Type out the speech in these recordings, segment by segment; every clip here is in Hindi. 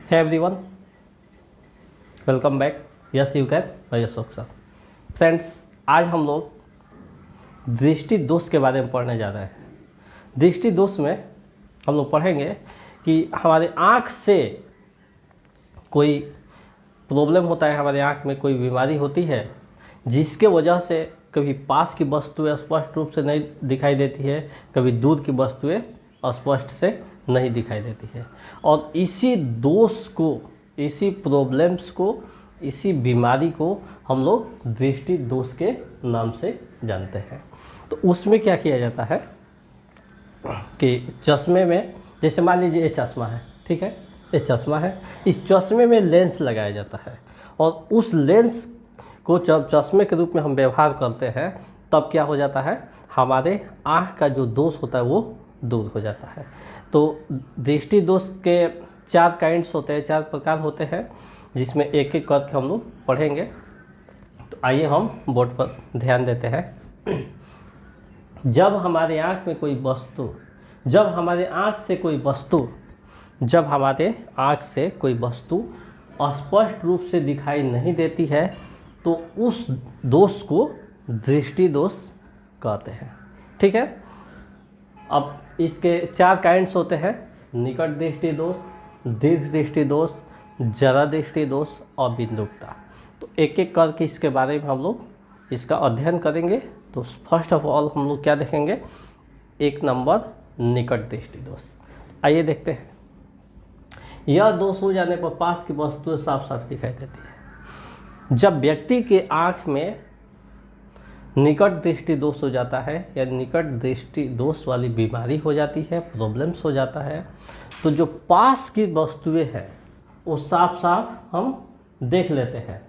Hey everyone, welcome back. Yes, you can. मैं अशोक सर. फ्रेंड्स, आज हम लोग दृष्टि दोष के बारे में पढ़ने जा रहे हैं. दृष्टि दोष में हम लोग पढ़ेंगे कि हमारे आँख से कोई प्रॉब्लम होता है, हमारे आँख में कोई बीमारी होती है जिसके वजह से कभी पास की वस्तुएं स्पष्ट रूप से नहीं दिखाई देती है, कभी दूर की वस्तुएं स्पष्ट से नहीं दिखाई देती है. और इसी दोष को, इसी प्रॉब्लम्स को, इसी बीमारी को हम लोग दृष्टि दोष के नाम से जानते हैं. तो उसमें क्या किया जाता है कि चश्मे में, जैसे मान लीजिए ये चश्मा है, ठीक है, ये चश्मा है, इस चश्मे में लेंस लगाया जाता है और उस लेंस को जब चश्मे के रूप में हम व्यवहार करते हैं तब क्या हो जाता है, हमारे आँख का जो दोष होता है वो दूर हो जाता है. तो दृष्टि दोष के 4 काइंड्स होते हैं, 4 प्रकार होते हैं, जिसमें एक एक करके हम लोग पढ़ेंगे. तो आइए हम बोर्ड पर ध्यान देते हैं. जब हमारे आँख में कोई वस्तु, जब हमारे आँख से कोई वस्तु स्पष्ट रूप से दिखाई नहीं देती है तो उस दोष को दृष्टि दोष कहते हैं. ठीक है. अब इसके 4 काइंड्स होते हैं: निकट दृष्टि दोष, दीर्घ दृष्टि दोष, जरा दृष्टि दोष और बिंदुकता. तो एक एक करके इसके बारे में हम लोग इसका अध्ययन करेंगे. तो फर्स्ट ऑफ ऑल हम लोग क्या देखेंगे, 1 नंबर निकट दृष्टि दोष. आइए देखते हैं. यह दोष हो जाने पर पास की वस्तुएं साफ साफ दिखाई देती है. जब व्यक्ति के आँख में निकट दृष्टि दोष हो जाता है या निकट दृष्टि दोष वाली बीमारी हो जाती है, प्रॉब्लम्स हो जाता है, तो जो पास की वस्तुएं हैं वो साफ साफ हम देख लेते हैं,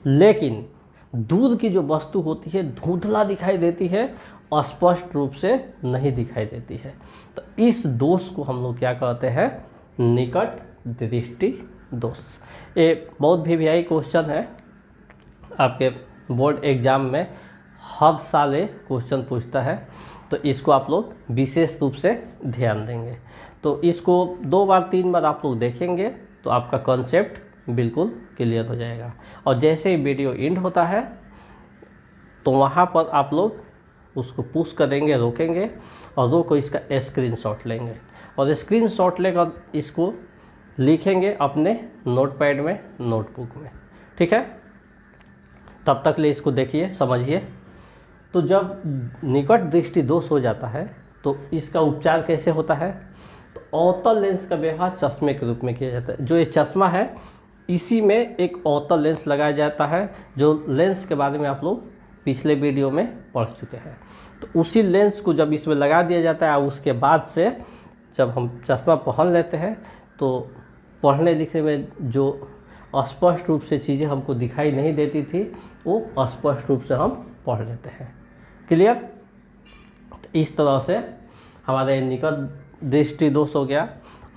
लेकिन दूर की जो वस्तु होती है धुंधला दिखाई देती है, स्पष्ट रूप से नहीं दिखाई देती है. तो इस दोष को हम लोग क्या कहते हैं, निकट दृष्टि दोष. ये बहुत VVI क्वेश्चन है, आपके बोर्ड एग्जाम में हर साल ये क्वेश्चन पूछता है, तो इसको आप लोग विशेष रूप से ध्यान देंगे. तो इसको 2 बार 3 बार आप लोग देखेंगे तो आपका कॉन्सेप्ट बिल्कुल क्लियर हो जाएगा. और जैसे ही वीडियो एंड होता है तो वहाँ पर आप लोग उसको पुश करेंगे, रोकेंगे और रोको इसका स्क्रीनशॉट लेंगे और स्क्रीनशॉट लेकर इसको लिखेंगे अपने नोटपैड में, नोटबुक में. ठीक है. तब तक ले इसको देखिए, समझिए. तो जब निकट दृष्टि दोष हो जाता है तो इसका उपचार कैसे होता है, तो अवतल लेंस का व्यवहार चश्मे के रूप में किया जाता है. जो ये चश्मा है इसी में एक अवतल लेंस लगाया जाता है, जो लेंस के बारे में आप लोग पिछले वीडियो में पढ़ चुके हैं. तो उसी लेंस को जब इसमें लगा दिया जाता है, उसके बाद से जब हम चश्मा पहन लेते हैं तो पढ़ने लिखने में जो स्पष्ट रूप से चीज़ें हमको दिखाई नहीं देती थी वो स्पष्ट रूप से हम पढ़ लेते हैं. क्लियर. तो इस तरह से हमारे निकट दृष्टि दोष हो गया.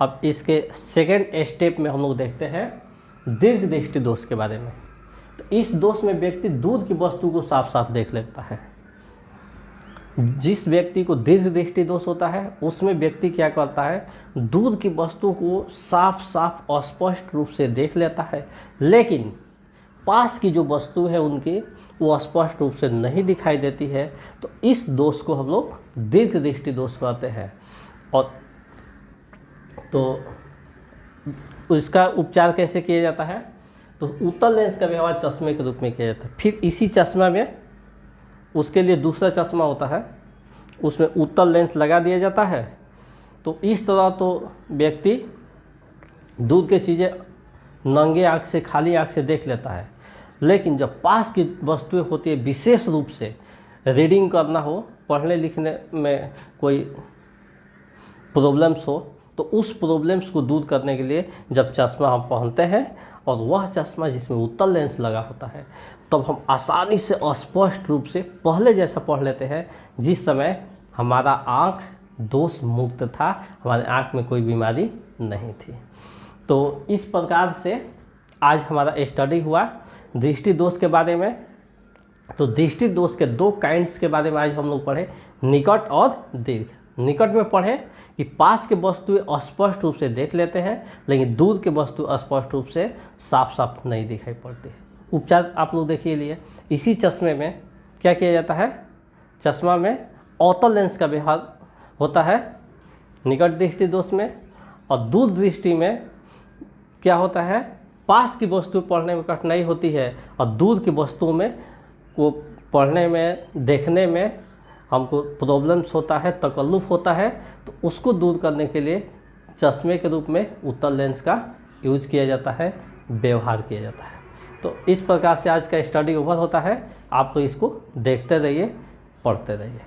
अब इसके सेकंड स्टेप में हम लोग देखते हैं दीर्घ दृष्टि दोष के बारे में. तो इस दोष में व्यक्ति दूर की वस्तु को साफ साफ देख लेता है. जिस व्यक्ति को दीर्घ दृष्टि दोष होता है उसमें व्यक्ति क्या करता है, दूर की वस्तु को साफ साफ स्पष्ट रूप से देख लेता है, लेकिन पास की जो वस्तु है उनकी वो स्पष्ट रूप से नहीं दिखाई देती है. तो इस दोष को हम लोग दीर्घ दृष्टि दोष कहते हैं. और तो इसका उपचार कैसे किया जाता है, तो उत्तल लेंस का व्यवहार चश्मे के रूप में किया जाता है. फिर इसी चश्मा में उसके लिए दूसरा चश्मा होता है, उसमें उत्तल लेंस लगा दिया जाता है. तो इस तरह तो व्यक्ति दूर की चीज़ें नंगे आँख से, खाली आँख से देख लेता है, लेकिन जब पास की वस्तुएं होती है, विशेष रूप से रीडिंग करना हो, पढ़ने लिखने में कोई प्रॉब्लम्स हो, तो उस प्रॉब्लम्स को दूर करने के लिए जब चश्मा हम पहनते हैं और वह चश्मा जिसमें उत्तल लेंस लगा होता है, तब हम आसानी से स्पष्ट रूप से पहले जैसा पढ़ लेते हैं, जिस समय हमारा आँख दोष मुक्त था, हमारे आँख में कोई बीमारी नहीं थी. तो इस प्रकार से आज हमारा स्टडी हुआ दृष्टि दोष के बारे में. तो दृष्टि दोष के 2 काइंड्स के बारे में आज हम लोग पढ़े, निकट और दीर्घ. निकट में पढ़े कि पास के वस्तु स्पष्ट रूप से देख लेते हैं, लेकिन दूर के वस्तु स्पष्ट रूप से साफ साफ नहीं दिखाई पड़ती है। उपचार आप लोग देखिए लिए, इसी चश्मे में क्या किया जाता है, चश्मा में अवतल लेंस का व्यवहार होता है निकट दृष्टि दोष में, और दूर दृष्टि में क्या होता है, पास की वस्तु पढ़ने में कठिनाई होती है और दूर की वस्तुओं में को पढ़ने में देखने में हमको प्रॉब्लम्स होता है, तकल्लुफ़ होता है। तो उसको दूर करने के लिए चश्मे के रूप में उत्तल लेंस का यूज किया जाता है, व्यवहार किया जाता है। तो इस प्रकार से आज का स्टडी ओवर होता है। आप तो इसको देखते रहिए, पढ़ते रहिए।